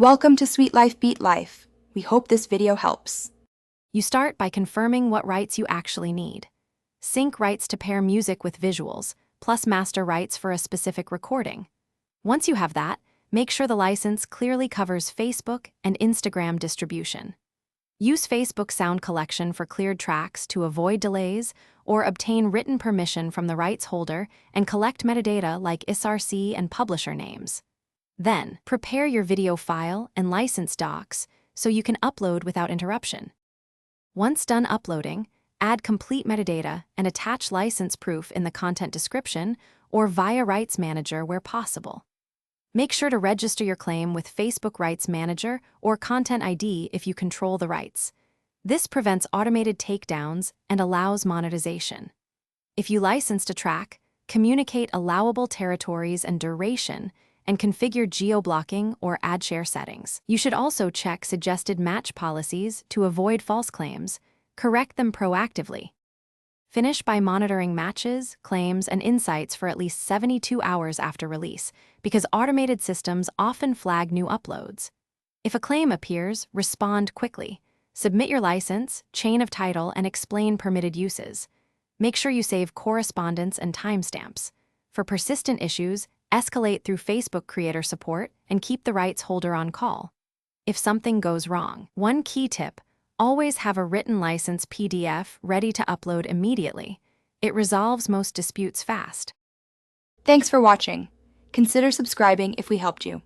Welcome to Sweet Life Beat Life. We hope this video helps. You start by confirming what rights you actually need. Sync rights to pair music with visuals, plus master rights for a specific recording. Once you have that, make sure the license clearly covers Facebook and Instagram distribution. Use Facebook Sound Collection for cleared tracks to avoid delays, or obtain written permission from the rights holder and collect metadata like SRC and publisher names. Then, prepare your video file and license docs so you can upload without interruption. Once done uploading, add complete metadata and attach license proof in the content description or via Rights Manager where possible. Make sure to register your claim with Facebook Rights Manager or Content ID if you control the rights. This prevents automated takedowns and allows monetization. If you licensed a track, communicate allowable territories and duration, and configure geo-blocking or ad share settings. You should also check suggested match policies to avoid false claims, correct them proactively. Finish by monitoring matches, claims, and insights for at least 72 hours after release, because automated systems often flag new uploads. If a claim appears, respond quickly. Submit your license, chain of title, and explain permitted uses. Make sure you save correspondence and timestamps. For persistent issues, escalate through Facebook creator support and keep the rights holder on call. If something goes wrong, one key tip: always have a written license PDF ready to upload immediately. It resolves most disputes fast. Thanks for watching. Consider subscribing if we helped you.